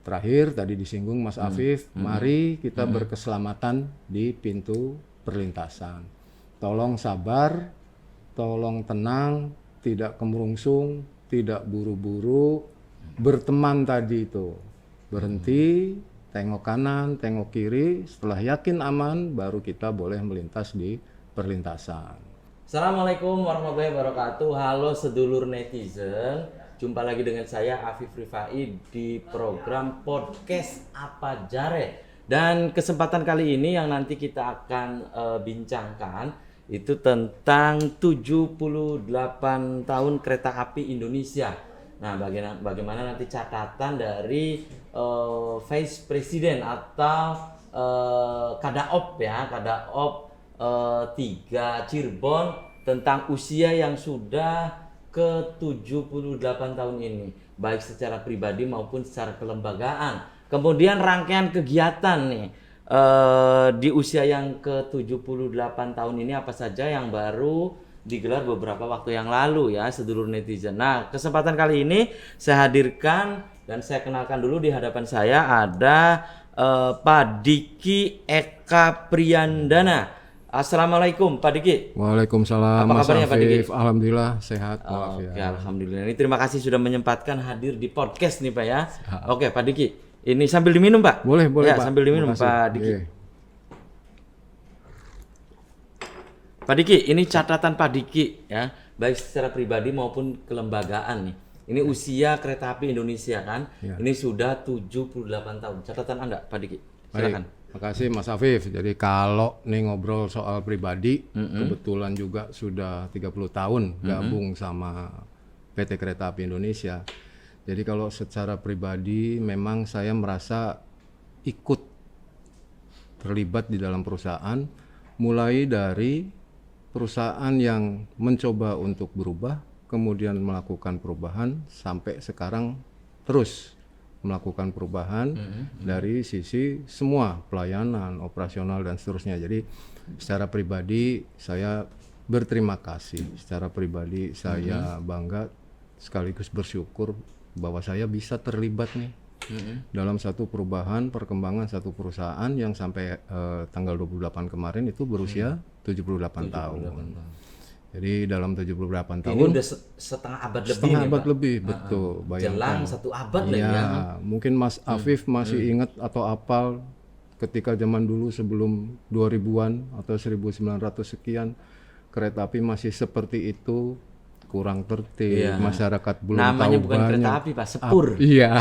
terakhir tadi disinggung Mas Afif, mari kita berkeselamatan di pintu perlintasan. Tolong sabar, tolong tenang, tidak kemerungsung, tidak buru-buru, berteman tadi itu. Berhenti, tengok kanan, tengok kiri, setelah yakin aman baru kita boleh melintas di perlintasan. Assalamualaikum warahmatullahi wabarakatuh. Halo sedulur netizen, jumpa lagi dengan saya Afif Rifai di program podcast Apa Jare. Dan kesempatan kali ini yang nanti kita akan bincangkan itu tentang 78 tahun kereta api Indonesia. Nah, bagaimana nanti catatan dari Vice President atau Kadaop ya, Kadaop 3 Cirebon tentang usia yang sudah ke 78 tahun ini, baik secara pribadi maupun secara kelembagaan. Kemudian rangkaian kegiatan nih di usia yang ke 78 tahun ini apa saja yang baru digelar beberapa waktu yang lalu ya sedulur netizen. Nah, kesempatan kali ini saya hadirkan dan saya kenalkan dulu di hadapan saya ada Pak Diki Eka Priyandana. Assalamualaikum Pak Diki. Waalaikumsalam. Apa kabarnya Pak Diki? Alhamdulillah sehat. Oke, alhamdulillah. Ini terima kasih sudah menyempatkan hadir di podcast nih Pak ya. Oke Pak Diki, ini sambil diminum Pak. Boleh ya, Pak. Sambil diminum Pak Diki. Pak Diki, ini catatan Pak Diki ya, baik secara pribadi maupun kelembagaan nih. Ini usia kereta api Indonesia kan, ini sudah 78 tahun. Catatan Anda Pak Diki, silakan. Baik. Makasih Mas Afif. Jadi kalau nih ngobrol soal pribadi, kebetulan juga sudah 30 tahun gabung sama PT Kereta Api Indonesia. Jadi kalau secara pribadi memang saya merasa ikut terlibat di dalam perusahaan, mulai dari perusahaan yang mencoba untuk berubah, kemudian melakukan perubahan, sampai sekarang terus melakukan perubahan dari sisi semua pelayanan, operasional dan seterusnya. Jadi secara pribadi saya berterima kasih, secara pribadi saya bangga sekaligus bersyukur bahwa saya bisa terlibat nih dalam satu perubahan, perkembangan satu perusahaan yang sampai tanggal 28 kemarin itu berusia 78 tahun. Jadi dalam 78 tahun ini udah setengah abad lebih. Setengah abad lebih, betul. Jelang Bayangkan. 1 abad lagi ya. ya. Mungkin Mas Afif masih ingat atau apal ketika zaman dulu sebelum 2000-an atau 1900 sekian kereta api masih seperti itu, kurang tertib, masyarakat belum namanya tahu bukan banyak. kereta api Pak, sepur.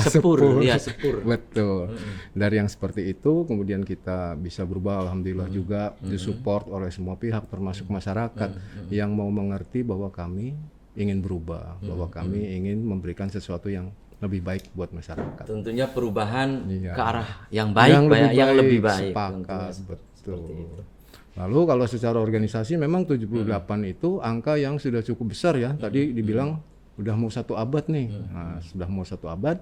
Sepur. Iya, sepur. Betul. Dari yang seperti itu kemudian kita bisa berubah, alhamdulillah juga disupport oleh semua pihak termasuk masyarakat yang mau mengerti bahwa kami ingin berubah, bahwa kami ingin memberikan sesuatu yang lebih baik buat masyarakat. Tentunya perubahan ke arah yang baik, yang lebih baik. Sepakat, betul. Lalu kalau secara organisasi memang 78 itu angka yang sudah cukup besar ya. Tadi dibilang udah mau 1 abad nih. Nah, sudah mau 1 abad.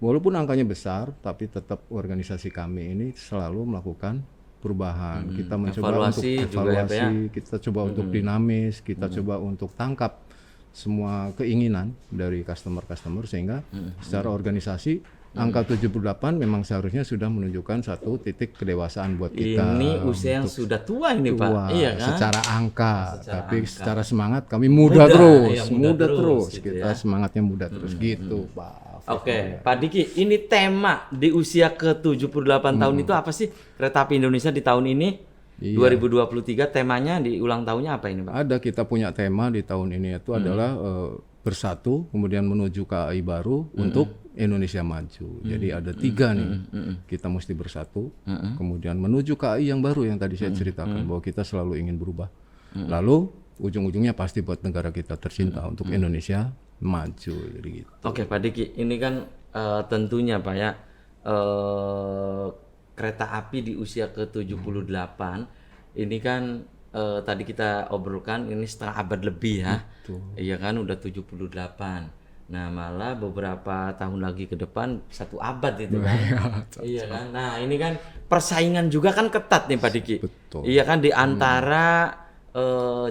Walaupun angkanya besar, tapi tetap organisasi kami ini selalu melakukan perubahan. Kita mencoba untuk evaluasi, kita coba untuk dinamis, kita coba untuk tangkap semua keinginan dari customer sehingga secara organisasi angka 78 memang seharusnya sudah menunjukkan satu titik kedewasaan buat kita. Ini usia yang sudah tua ini Pak. Iya kan? Secara angka, tapi secara semangat kami muda terus. Kita semangatnya muda terus gitu Pak. Oke, Pak Diki, ini tema di usia ke-78 tahun itu apa sih Kereta Api Indonesia di tahun ini? 2023 temanya di ulang tahunnya apa ini Pak? Ada, kita punya tema di tahun ini itu adalah bersatu, kemudian menuju KAI baru untuk Indonesia maju. Jadi ada 3 nih, kita mesti bersatu, kemudian menuju KAI yang baru yang tadi saya ceritakan bahwa kita selalu ingin berubah. Lalu ujung-ujungnya pasti buat negara kita tercinta untuk Indonesia maju. Gitu. Oke Pak Diki, ini kan tentunya Pak ya kereta api di usia ke-78 ini kan tadi kita obrolkan ini setengah abad lebih ya. Iya kan udah 78. Nah malah beberapa tahun lagi ke depan 1 abad itu kan. Iya kan. Nah ini kan persaingan juga kan ketat nih Pak Diki. Betul. Iya kan di antara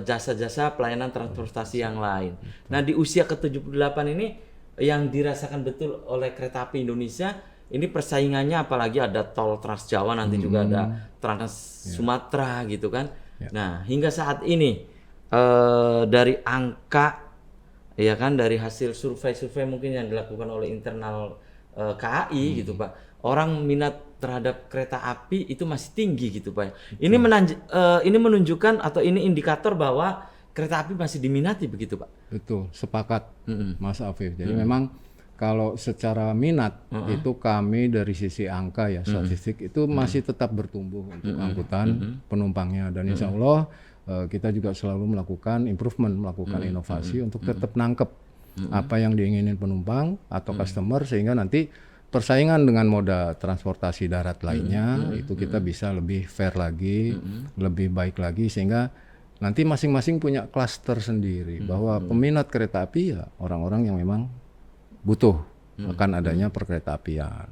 jasa-jasa pelayanan transportasi yang lain. Nah di usia ke-78 ini yang dirasakan betul oleh Kereta Api Indonesia ini persaingannya apalagi ada tol Trans Jawa nanti juga ada Trans Sumatera gitu kan. Nah, hingga saat ini dari angka ya kan dari hasil survei-survei mungkin yang dilakukan oleh internal KAI gitu Pak. Orang minat terhadap kereta api itu masih tinggi gitu Pak. Ini ini menunjukkan atau ini indikator bahwa kereta api masih diminati begitu Pak. Betul, sepakat Mas Afif. Jadi memang kalau secara minat itu kami dari sisi angka ya statistik itu masih tetap bertumbuh untuk angkutan penumpangnya dan insya Allah kita juga selalu melakukan improvement, melakukan inovasi untuk tetap nangkep apa yang diinginin penumpang atau customer sehingga nanti persaingan dengan moda transportasi darat lainnya itu kita bisa lebih fair lagi, lebih baik lagi sehingga nanti masing-masing punya klaster sendiri bahwa peminat kereta api ya orang-orang yang memang butuh akan adanya perkereta-apian.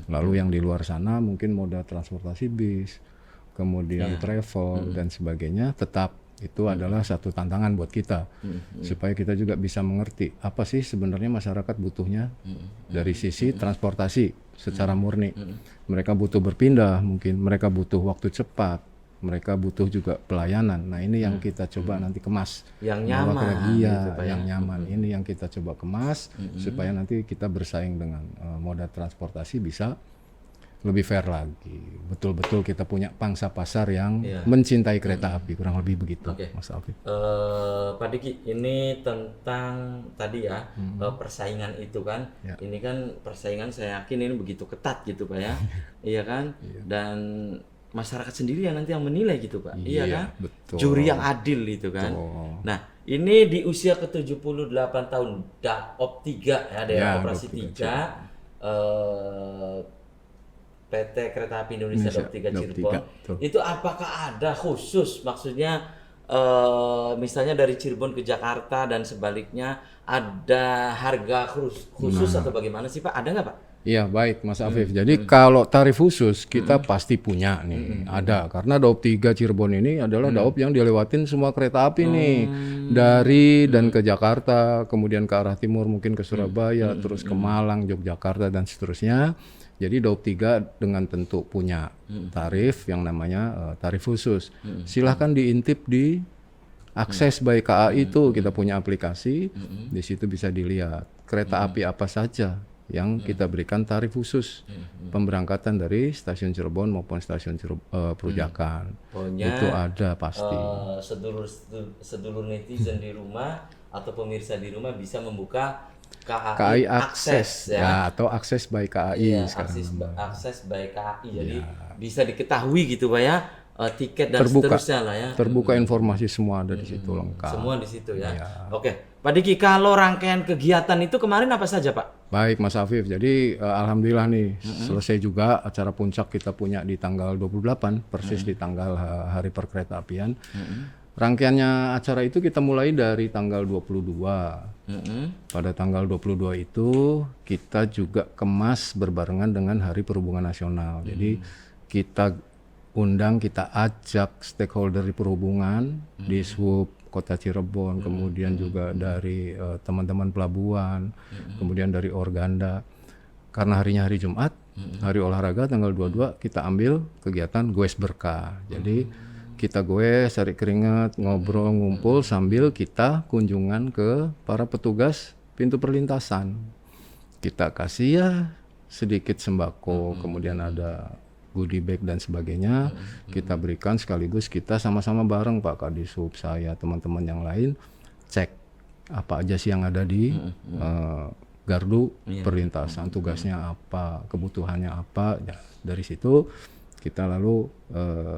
Lalu yang di luar sana mungkin moda transportasi bis, kemudian travel dan sebagainya tetap itu adalah satu tantangan buat kita supaya kita juga bisa mengerti apa sih sebenarnya masyarakat butuhnya dari sisi transportasi secara murni. Mereka butuh berpindah, mungkin mereka butuh waktu cepat, mereka butuh juga pelayanan. Nah ini yang kita coba nanti kemas. Yang nyaman. Iya, gitu, yang nyaman. Ini yang kita coba kemas supaya nanti kita bersaing dengan moda transportasi bisa lebih fair lagi. Betul-betul kita punya pangsa pasar yang mencintai kereta api. Kurang lebih begitu, Mas Alfi. Pak Diki, ini tentang tadi ya persaingan itu kan. Ini kan persaingan saya yakin ini begitu ketat gitu Pak ya. Iya kan? Dan masyarakat sendiri yang nanti yang menilai gitu Pak. Iya kan? Betul. Juri yang adil gitu kan. Betul. Nah, ini di usia ke-78 tahun Daop 3 ya, daerah operasi 3 PT Kereta Api Indonesia Daop 3 Cirebon. Itu apakah ada khusus maksudnya misalnya dari Cirebon ke Jakarta dan sebaliknya ada harga khusus atau bagaimana sih Pak? Ada nggak Pak? Iya baik Mas Afif. Jadi kalau tarif khusus kita pasti punya nih, ada karena Daop 3 Cirebon ini adalah daop yang dilewatin semua kereta api nih dari dan ke Jakarta, kemudian ke arah timur mungkin ke Surabaya, terus ke Malang, Yogyakarta dan seterusnya. Jadi Daop 3 dengan tentu punya tarif yang namanya tarif khusus. Silahkan diintip di akses by KAI itu kita punya aplikasi, di situ bisa dilihat kereta api apa saja yang kita berikan tarif khusus pemberangkatan dari stasiun Cirebon maupun stasiun Perujakan. Itu ada pasti. Sedulur netizen di rumah atau pemirsa di rumah bisa membuka KAI akses ya atau akses by KAI sekarang. Akses by KAI. Jadi bisa diketahui gitu Pak ya. Tiket dan seterusnya lah ya. Terbuka informasi semua ada di situ lengkap. Semua di situ ya. Oke, Pak Diki, kalau rangkaian kegiatan itu kemarin apa saja Pak? Baik Mas Afif, jadi alhamdulillah nih selesai juga acara puncak kita punya di tanggal 28 persis di tanggal hari perkeretaapian. Rangkaiannya acara itu kita mulai dari tanggal 22. Pada tanggal 22 itu kita juga kemas berbarengan dengan Hari Perhubungan Nasional. Jadi kita undang, kita ajak stakeholder di perhubungan, di Sub Kota Cirebon, kemudian juga dari teman-teman pelabuhan, kemudian dari Organda. Karena harinya hari Jumat, hari olahraga tanggal 22 kita ambil kegiatan goes berkah. Jadi kita goes, cari keringat, ngobrol, ngumpul sambil kita kunjungan ke para petugas pintu perlintasan. Kita kasih ya sedikit sembako, kemudian ada goodie bag dan sebagainya kita berikan sekaligus kita sama-sama bareng Pak Kadisub, saya, teman-teman yang lain cek apa aja sih yang ada di gardu perlintasan, tugasnya apa, kebutuhannya apa. Ya, dari situ kita lalu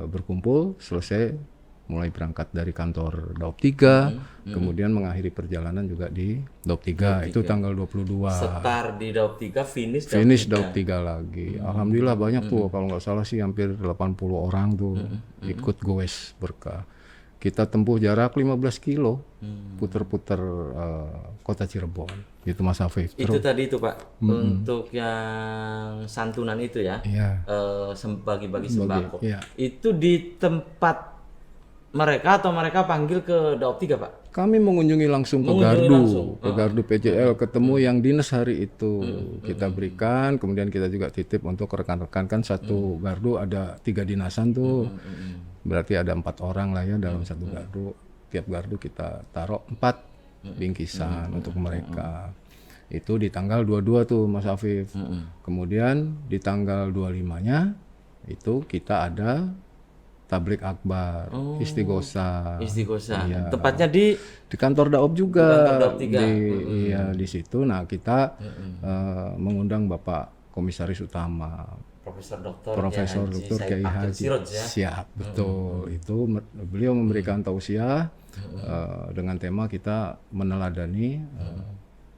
berkumpul, selesai mulai berangkat dari kantor Daop 3, kemudian mengakhiri perjalanan juga di Daop 3, itu tanggal 22. Setar di Daop 3, finish Daop 3 lagi. Alhamdulillah banyak tuh, kalau nggak salah sih hampir 80 orang tuh ikut goes berkah. Kita tempuh jarak 15 kilo, puter-puter kota Cirebon, gitu Mas Afif. Itu tadi itu Pak, untuk yang santunan itu ya, bagi-bagi sembako. Itu di tempat mereka atau mereka panggil ke Daop 3 Pak? Kami mengunjungi langsung ke Gardu PJL, ketemu yang dinas hari itu kita berikan, kemudian kita juga titip untuk rekan-rekan, kan satu gardu ada 3 dinasan tuh, berarti ada 4 orang lah ya dalam satu gardu. Tiap gardu kita taruh 4 bingkisan untuk mereka. Itu di tanggal 22 tuh Mas Afif. Kemudian di tanggal 25-nya itu kita ada tablik akbar, istighosah. Iya. Tepatnya di kantor Daop juga. Di kantor Daop 3. Iya, di situ. Nah, kita mengundang Bapak Komisaris Utama Profesor Dr. Kiai Haji Siroj ya. Siap, betul. Itu beliau memberikan tausiah dengan tema kita meneladani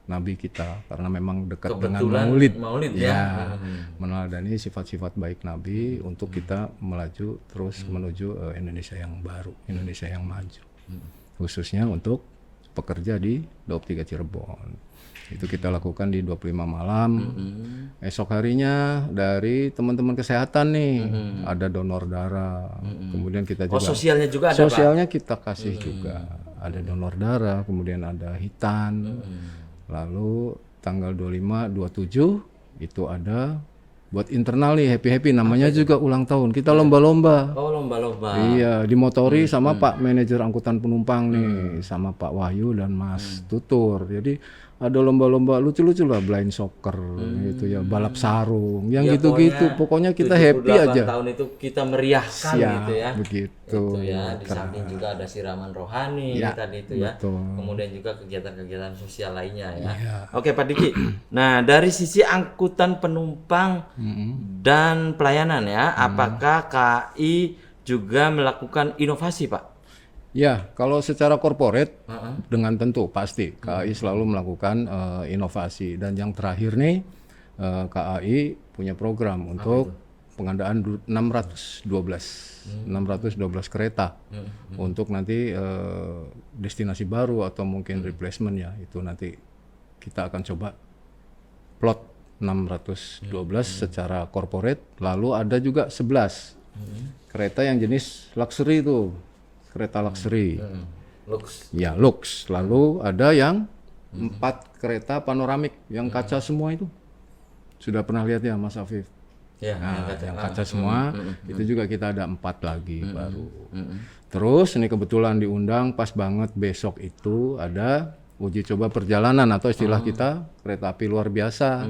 Nabi kita, karena memang dekat dengan Maulid ya. Meneladani sifat-sifat baik Nabi untuk kita melaju terus menuju Indonesia yang baru, Indonesia yang maju. Khususnya untuk pekerja di Daop 3 Cirebon. Itu kita lakukan di 25 malam. Esok harinya dari teman-teman kesehatan nih, ada donor darah. Kemudian kita juga sosialnya juga ada, sosialnya Pak? Kita kasih juga. Ada donor darah, kemudian ada hitan. Lalu tanggal 25, 27 itu ada buat internal nih, happy namanya juga ulang tahun. Kita lomba-lomba. Oh, lomba-lomba. Iya, dimotori sama Pak manajer angkutan penumpang nih, sama Pak Wahyu dan Mas Tutur. Jadi ada lomba-lomba lucu-lucu lah, blind soccer gitu ya, balap sarung, yang gitu-gitu. Pokoknya kita happy aja. Tahun itu kita meriahkan gitu ya. Begitu. Itu ya, di samping juga ada siraman rohani tadi itu ya. Kemudian juga kegiatan-kegiatan sosial lainnya ya. Oke Pak Diki. Nah, dari sisi angkutan penumpang dan pelayanan ya, apakah KAI juga melakukan inovasi, Pak? Ya, kalau secara corporate dengan tentu pasti KAI selalu melakukan inovasi, dan yang terakhir nih KAI punya program untuk pengadaan 612 kereta untuk nanti destinasi baru atau mungkin replacement ya, itu nanti kita akan coba plot 612 secara corporate. Lalu ada juga 11 kereta yang jenis luxury itu. Kereta luxury, ya lux. Lalu ada yang 4 kereta panoramik yang kaca semua itu. Sudah pernah lihat ya Mas Afif? Ya, yang kaca semua. Itu juga kita ada 4 lagi baru. Terus ini kebetulan diundang pas banget besok itu ada uji coba perjalanan atau istilah kita kereta api luar biasa.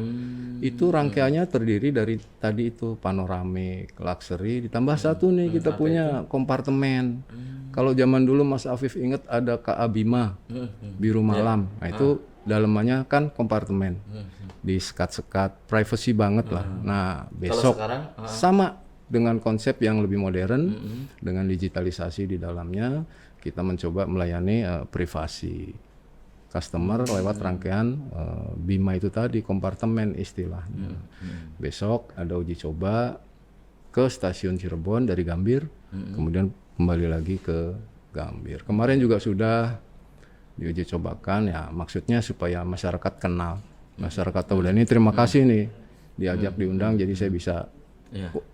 Itu rangkaiannya terdiri dari tadi itu panoramik, luxury, ditambah satu nih kita punya kompartemen. Kalau zaman dulu Mas Afif ingat ada KA Bima, biru malam. Nah itu dalamannya kan kompartemen, di sekat-sekat, privacy banget lah. Nah besok sama dengan konsep yang lebih modern, dengan digitalisasi di dalamnya, kita mencoba melayani privasi customer lewat rangkaian Bima itu tadi, kompartemen istilahnya. Besok ada uji coba ke stasiun Cirebon dari Gambir, kemudian kembali lagi ke Gambir. Kemarin juga sudah diuji cobakan ya, maksudnya supaya masyarakat kenal, masyarakat tahu. Dan ini terima kasih nih diajak diundang, jadi saya bisa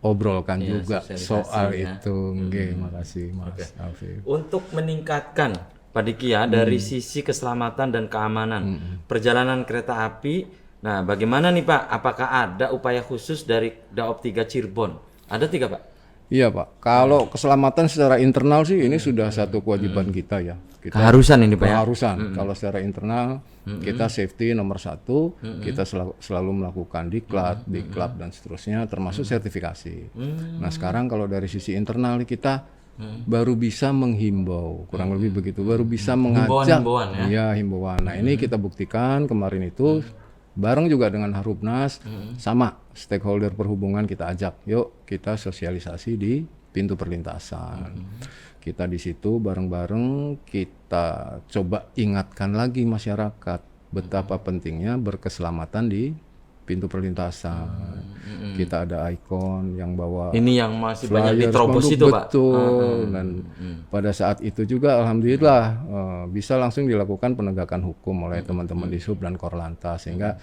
obrolkan juga soal itu. Makasih Mas Afif. Untuk meningkatkan Pak Diki ya, dari sisi keselamatan dan keamanan perjalanan kereta api, nah bagaimana nih Pak, apakah ada upaya khusus dari Daop 3 Cirebon? Ada 3 Pak? Iya Pak, kalau keselamatan secara internal sih ini sudah satu kewajiban kita ya. Keharusan ini Pak ya? Keharusan, kalau secara internal kita safety nomor 1, kita selalu melakukan diklat, diklab dan seterusnya, termasuk sertifikasi. Nah sekarang kalau dari sisi internal kita baru bisa menghimbau, kurang lebih begitu, baru bisa mengajak himbauan. Nah ini kita buktikan kemarin itu bareng juga dengan Harhubnas, sama stakeholder perhubungan kita ajak, yuk kita sosialisasi di pintu perlintasan. Kita di situ bareng-bareng kita coba ingatkan lagi masyarakat betapa pentingnya berkeselamatan di pintu perlintasan. Kita ada ikon yang bawa ini yang masih banyak diterobos itu Pak. Betul. Dan pada saat itu juga alhamdulillah bisa langsung dilakukan penegakan hukum oleh teman-teman di Sub dan Korlantas, sehingga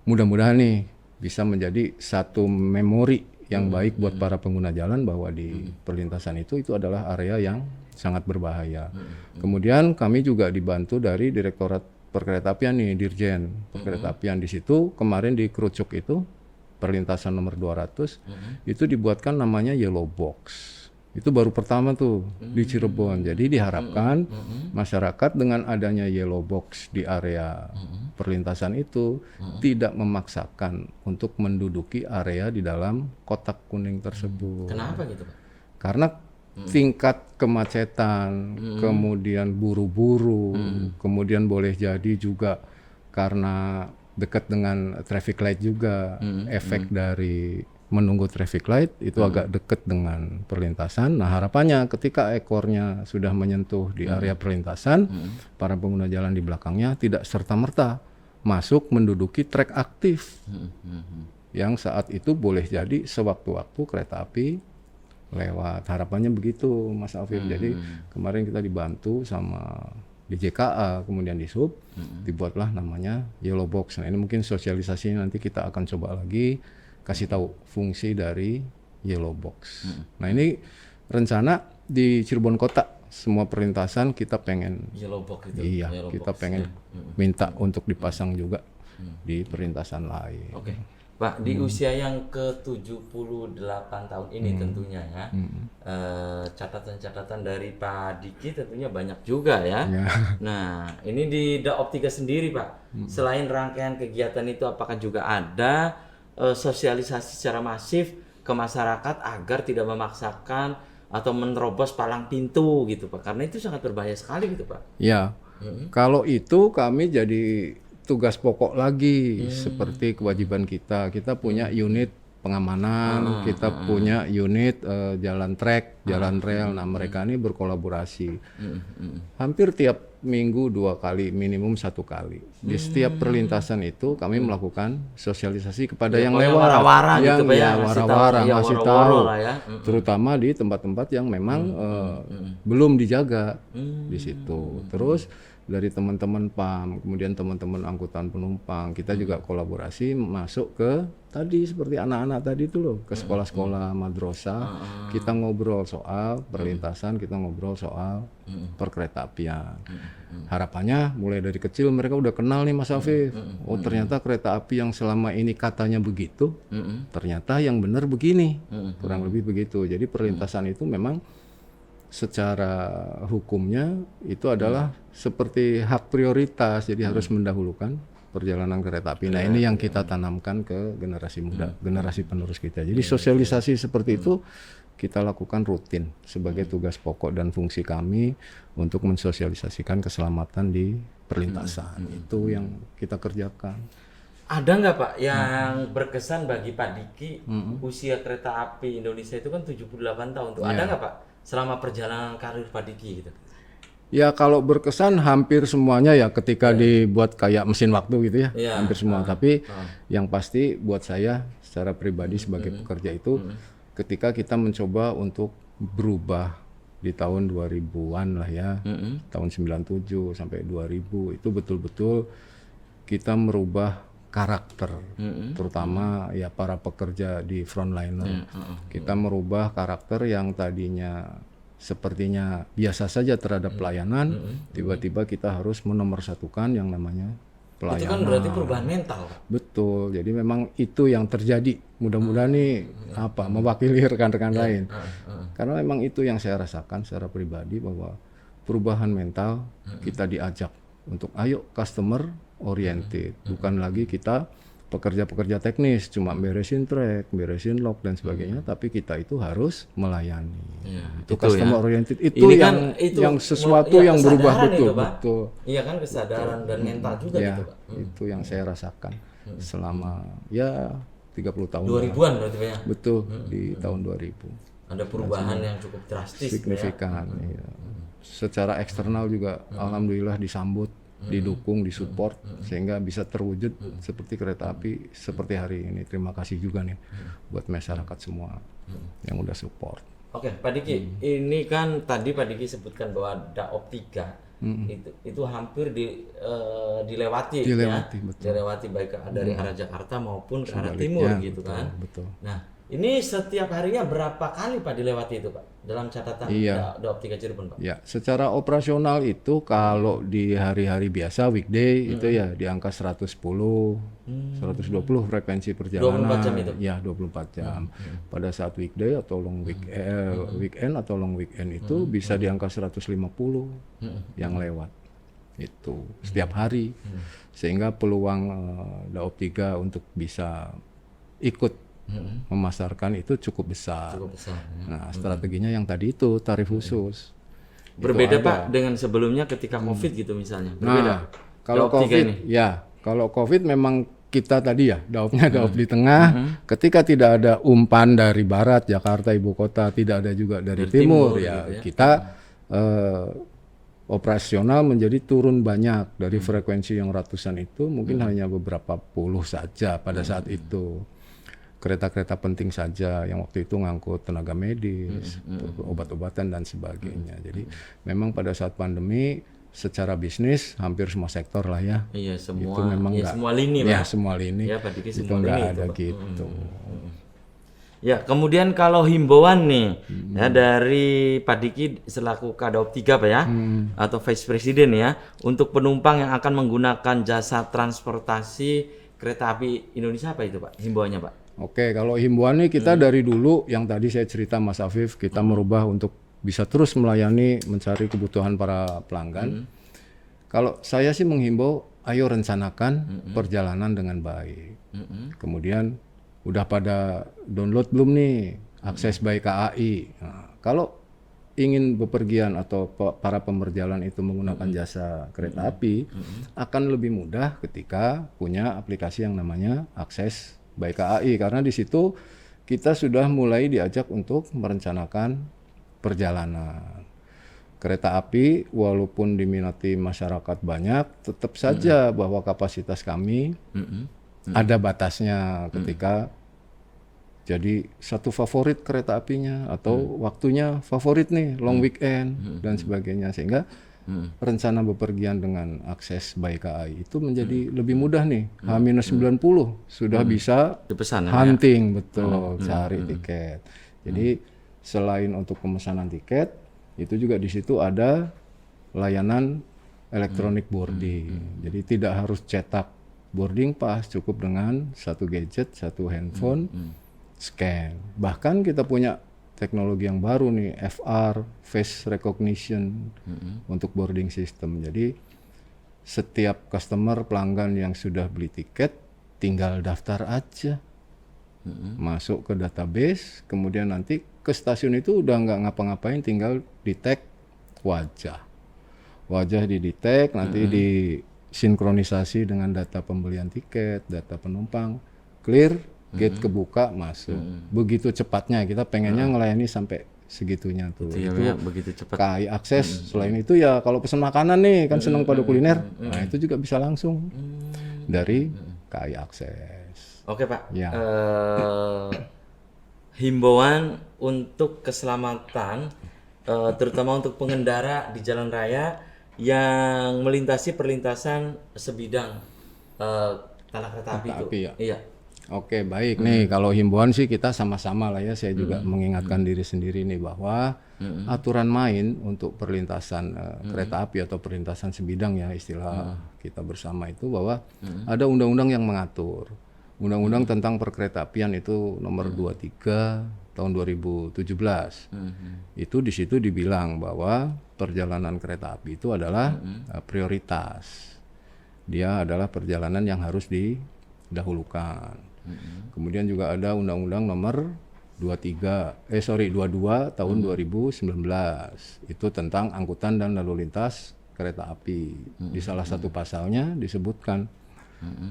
mudah-mudahan nih bisa menjadi satu memori yang baik buat para pengguna jalan bahwa di perlintasan itu adalah area yang sangat berbahaya. Kemudian kami juga dibantu dari Direktorat Perkeretaapian nih, Dirjen Perkeretaapian. Di situ kemarin di Kerucuk itu perlintasan nomor 200 itu dibuatkan namanya yellow box. Itu baru pertama tuh di Cirebon. Jadi diharapkan masyarakat dengan adanya yellow box di area perlintasan itu tidak memaksakan untuk menduduki area di dalam kotak kuning tersebut. Kenapa gitu, Pak? Karena tingkat kemacetan, kemudian buru-buru, kemudian boleh jadi juga karena dekat dengan traffic light juga, efek dari menunggu traffic light itu agak dekat dengan perlintasan. Nah, harapannya ketika ekornya sudah menyentuh di area perlintasan, para pengguna jalan di belakangnya tidak serta-merta masuk menduduki trek aktif. Yang saat itu boleh jadi sewaktu-waktu kereta api lewat. Harapannya begitu, Mas Afif. Jadi kemarin kita dibantu sama di JKA, kemudian di Sub, dibuatlah namanya yellow box. Nah, ini mungkin sosialisasinya nanti kita akan coba lagi kasih tahu fungsi dari yellow box. Nah, ini rencana di Cirebon Kota semua perlintasan kita pengen Yellow box itu. iya, Yellow kita box, pengen minta untuk dipasang juga di perlintasan lain. Oke. Pak, di usia yang ke-78 tahun ini tentunya ya, catatan-catatan dari Pak Diki tentunya banyak juga ya. Nah, ini di Daop 3 sendiri, Pak. Selain rangkaian kegiatan itu, apakah juga ada sosialisasi secara masif ke masyarakat agar tidak memaksakan atau menerobos palang pintu gitu, Pak? Karena itu sangat berbahaya sekali gitu, Pak. Ya, kalau itu kami jadi tugas pokok lagi seperti kewajiban kita. Kita punya unit pengamanan, kita punya unit jalan trek, jalan rel. Nah, mereka ini berkolaborasi. Hampir tiap minggu 2 kali, minimum 1 kali. Di setiap perlintasan itu kami melakukan sosialisasi kepada yang lewat, wara-wara yang gitu, Pak, ya, wara-wara ngasih tahu, lah ya. terutama di tempat-tempat yang memang belum dijaga di situ. Terus dari teman-teman PAM, kemudian teman-teman angkutan penumpang, kita juga kolaborasi masuk ke tadi seperti anak-anak tadi itu loh, ke sekolah-sekolah madrasah, kita ngobrol soal perlintasan, kita ngobrol soal perkeretaapian. Harapannya mulai dari kecil mereka udah kenal nih Mas Afif. Oh, ternyata kereta api yang selama ini katanya begitu, ternyata yang benar begini. Kurang lebih begitu. Jadi perlintasan itu memang secara hukumnya itu adalah seperti hak prioritas, jadi harus mendahulukan perjalanan kereta api. Nah, ini yang kita tanamkan ke generasi muda, generasi penerus kita. Jadi sosialisasi seperti itu kita lakukan rutin sebagai tugas pokok dan fungsi kami untuk mensosialisasikan keselamatan di perlintasan. Itu yang kita kerjakan. Ada nggak, Pak, yang berkesan bagi Pak Diki usia kereta api Indonesia itu kan 78 tahun tuh. Ada nggak, Pak, selama perjalanan karir Pak Diki gitu? Ya, kalau berkesan hampir semuanya ya ketika dibuat kayak mesin waktu gitu ya, hampir semua. Tapi yang pasti buat saya secara pribadi sebagai pekerja itu ketika kita mencoba untuk berubah di tahun 2000-an lah ya, tahun 97 sampai 2000 itu betul-betul kita merubah karakter, terutama ya para pekerja di frontliner. Kita merubah karakter yang tadinya sepertinya biasa saja terhadap pelayanan, tiba-tiba kita harus menomorsatukan yang namanya pelayanan. Itu kan berarti perubahan mental. Betul, jadi memang itu yang terjadi. Mudah-mudahan nih mewakili rekan-rekan lain. Karena memang itu yang saya rasakan secara pribadi, bahwa perubahan mental kita diajak untuk ayo customer oriented, bukan lagi kita pekerja-pekerja teknis cuma beresin trek, beresin log dan sebagainya, tapi kita itu harus melayani. Itu customer oriented itu ini yang kan, itu yang sesuatu yang berubah betul, itu, Pak. betul. Iya kan, kesadaran dan mental juga Ya, gitu, Pak. itu yang saya rasakan selama ya 30 tahun. 2000-an berarti, Pak, ya. Betul, di tahun 2000. Ada perubahan yang cukup drastis, Signifikan. Ya. Secara eksternal juga alhamdulillah disambut, didukung, disupport sehingga bisa terwujud seperti kereta api seperti hari ini. Terima kasih juga nih buat masyarakat semua yang udah support. Oke, Pak Diki, ini kan tadi Pak Diki sebutkan bahwa Daop 3 itu hampir dilewati ya. Betul. Dilewati baik dari arah Jakarta maupun ke arah timur gitu betul, kan. Betul. Nah, Ini setiap harinya berapa kali Pak dilewati itu Pak? Dalam catatan Iya. Daop 3 Cirebon Pak? Ya, secara operasional itu kalau di hari-hari biasa weekday itu ya di angka 110, 120 frekuensi 24 jam perjalanan. itu? Ya, 24 jam. Pada saat weekday atau weekend atau long weekend itu bisa di angka 150 yang lewat. Itu setiap hari. Sehingga peluang Daop 3 untuk bisa ikut memasarkan itu cukup besar. Cukup besar. Nah, strateginya yang tadi itu tarif khusus. Berbeda Pak dengan sebelumnya ketika COVID gitu misalnya. Berbeda. Nah, kalau Daop 3 ini. COVID, ya, kalau COVID memang kita tadi ya, daopnya daop di tengah. Ketika tidak ada umpan dari barat, Jakarta ibu kota, tidak ada juga dari timur, ya, gitu ya. kita operasional menjadi turun banyak dari frekuensi yang ratusan itu, mungkin hanya beberapa puluh saja pada saat itu. Kereta-kereta penting saja yang waktu itu ngangkut tenaga medis, obat-obatan dan sebagainya. Jadi memang pada saat pandemi secara bisnis hampir semua sektor lah ya. Iya, semua. Itu memang Ya, nggak- semua lini Ya Pak. semua lini. Ya, Pak Diki Itu semua nggak lini ada itu, Pak. gitu. Ya, kemudian kalau himbauan nih ya dari Pak Diki selaku Kadaup 3 Pak ya atau Vice President ya untuk penumpang yang akan menggunakan jasa transportasi kereta api Indonesia apa itu Pak? Himbauannya Pak? Oke, kalau himbauan nih kita dari dulu yang tadi saya cerita Mas Afif, kita merubah untuk bisa terus melayani mencari kebutuhan para pelanggan. Kalau saya sih menghimbau, ayo rencanakan perjalanan dengan baik. Kemudian udah pada download belum nih akses by KAI. Nah, kalau ingin bepergian atau para pemerjalan itu menggunakan jasa kereta api akan lebih mudah ketika punya aplikasi yang namanya akses by KAI, karena di situ kita sudah mulai diajak untuk merencanakan perjalanan. Kereta api walaupun diminati masyarakat banyak, tetap saja bahwa kapasitas kami ada batasnya ketika jadi satu favorit kereta apinya atau waktunya favorit nih long weekend dan sebagainya, sehingga rencana bepergian dengan akses by KAI itu menjadi lebih mudah nih. H-90 sudah bisa Dipesan ya? hunting, betul, cari tiket. Jadi selain untuk pemesanan tiket, itu juga di situ ada layanan elektronik boarding. Jadi tidak harus cetak boarding pass, cukup dengan satu gadget, satu handphone, scan. Bahkan kita punya teknologi yang baru nih, FR, face recognition untuk boarding system. Jadi setiap customer pelanggan yang sudah beli tiket tinggal daftar aja, masuk ke database, kemudian nanti ke stasiun itu udah nggak ngapa-ngapain, tinggal di-tag wajah di-detect, nanti disinkronisasi dengan data pembelian tiket, data penumpang, clear, gate kebuka, masuk. Begitu cepatnya, kita pengennya ngelayani sampai segitunya tuh. Iya, Itu ya, begitu cepat. KAI akses. Selain itu ya kalau pesan makanan nih, kan seneng pada kuliner, nah itu juga bisa langsung dari KAI akses. Oke Pak. Ya. Himbauan untuk keselamatan terutama untuk pengendara di jalan raya yang melintasi perlintasan sebidang tanah kereta api itu. api ya. Iya. Oke, baik nih. Kalau himbauan sih kita sama-sama lah ya. Saya juga mengingatkan diri sendiri nih bahwa aturan main untuk perlintasan kereta api atau perlintasan sebidang ya istilah kita bersama itu, bahwa ada undang-undang yang mengatur. Undang-undang tentang perkeretaapian itu nomor 23 tahun 2017. Itu di situ dibilang bahwa perjalanan kereta api itu adalah prioritas. Dia adalah perjalanan yang harus didahulukan. Kemudian juga ada Undang-Undang nomor 22 tahun 2019. Itu tentang angkutan dan lalu lintas kereta api. Di salah satu pasalnya disebutkan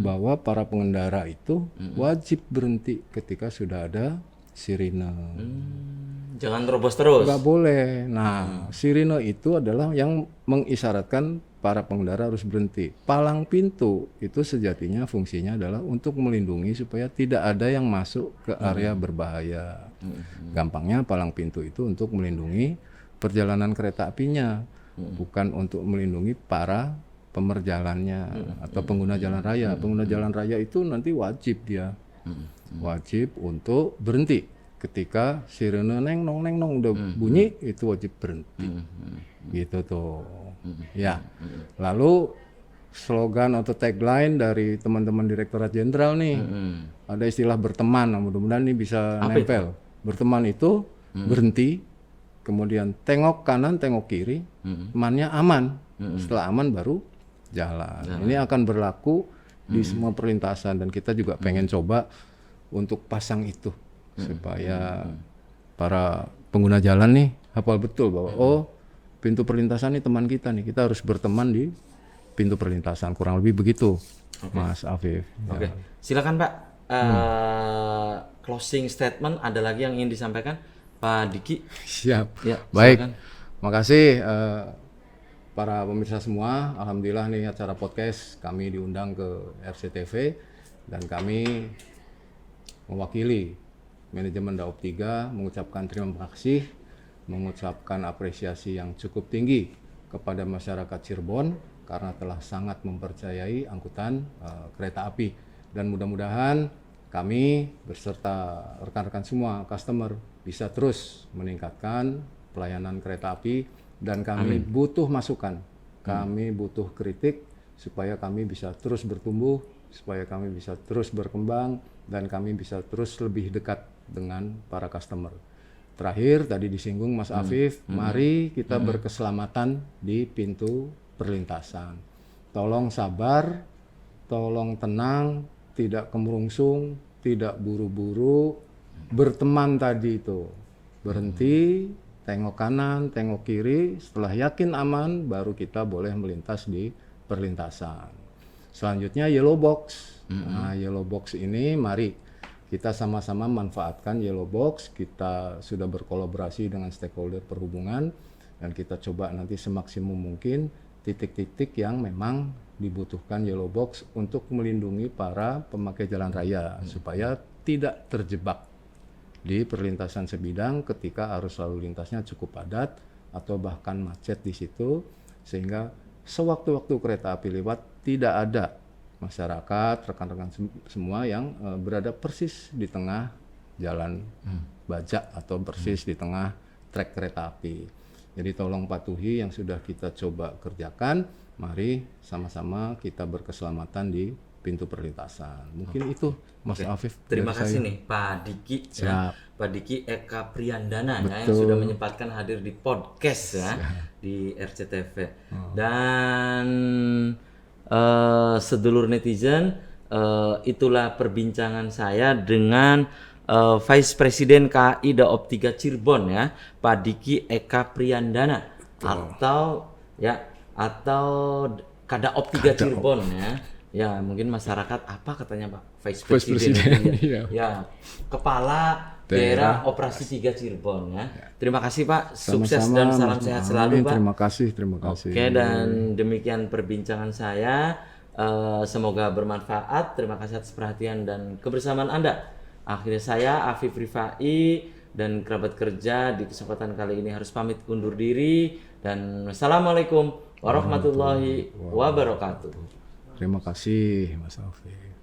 bahwa para pengendara itu wajib berhenti ketika sudah ada sirine. Jangan terobos terus. Nggak boleh. Nah, sirine itu adalah yang mengisyaratkan para pengendara harus berhenti. Palang pintu itu sejatinya fungsinya adalah untuk melindungi supaya tidak ada yang masuk ke area berbahaya. Gampangnya palang pintu itu untuk melindungi perjalanan kereta apinya, bukan untuk melindungi para pemerjalannya atau pengguna jalan raya. Pengguna jalan raya itu nanti wajib dia Wajib untuk berhenti ketika sirene neng nong udah bunyi, itu wajib berhenti. Gitu tuh. Ya. Lalu slogan atau tagline dari teman-teman Direktorat Jenderal nih. Ada istilah berteman, nah, mudah-mudahan ini bisa nempel. Berteman itu berhenti, kemudian tengok kanan, tengok kiri, temannya aman. Setelah aman baru jalan. Ini akan berlaku di semua perlintasan, dan kita juga pengen coba untuk pasang itu supaya para pengguna jalan nih hafal betul bahwa oh, pintu perlintasan ini teman kita nih, kita harus berteman di pintu perlintasan, kurang lebih begitu. Mas Afif. Oke. Silakan Pak. Closing statement, ada lagi yang ingin disampaikan Pak Diki? Siap. Ya, baik. silakan. Makasih para pemirsa semua. Alhamdulillah nih acara podcast kami diundang ke RCTV, dan kami mewakili manajemen Daop 3 mengucapkan terima kasih, mengucapkan apresiasi yang cukup tinggi kepada masyarakat Cirebon karena telah sangat mempercayai angkutan kereta api, dan mudah-mudahan kami beserta rekan-rekan semua customer bisa terus meningkatkan pelayanan kereta api, dan kami butuh masukan, kami butuh kritik supaya kami bisa terus bertumbuh, supaya kami bisa terus berkembang, dan kami bisa terus lebih dekat dengan para customer. Terakhir tadi disinggung Mas Afif, mari kita berkeselamatan di pintu perlintasan. Tolong sabar, tolong tenang, tidak kemerungsung, tidak buru-buru, berteman tadi itu. Berhenti, tengok kanan, tengok kiri, setelah yakin aman baru kita boleh melintas di perlintasan. Selanjutnya yellow box. Nah, yellow box ini mari kita sama-sama manfaatkan yellow box. Kita sudah berkolaborasi dengan stakeholder perhubungan, dan kita coba nanti semaksimum mungkin titik-titik yang memang dibutuhkan yellow box untuk melindungi para pemakai jalan raya supaya tidak terjebak di perlintasan sebidang ketika arus lalu lintasnya cukup padat atau bahkan macet di situ, sehingga sewaktu-waktu kereta api lewat tidak ada masyarakat, rekan-rekan semua yang berada persis di tengah jalan bajak atau persis di tengah trek kereta api. Jadi tolong patuhi yang sudah kita coba kerjakan, mari sama-sama kita berkeselamatan di pintu perlintasan. Mungkin itu Mas Afif. Terima kasih nih Pak Diki ya. Pak Diki Eka Priyandana ya, yang sudah menyempatkan hadir di podcast ya di RCTV. Dan sedulur netizen, itulah perbincangan saya dengan Vice Presiden KAI Daop 3 Cirebon ya, Pak Diki Eka Priyandana atau Kadaop 3 Cirebon ya. Ya, mungkin masyarakat apa katanya Pak Vice Presiden ya, Kepala Daerah Operasi 3 Cirebon ya. Terima kasih Pak, sukses dan salam sehat selalu Pak. Terima kasih. Oke, dan demikian perbincangan saya. Semoga bermanfaat. Terima kasih atas perhatian dan kebersamaan Anda. Akhirnya saya Afif Rifai dan kerabat kerja di kesempatan kali ini harus pamit undur diri, dan wassalamualaikum warahmatullahi wabarakatuh. Terima kasih Mas Afif.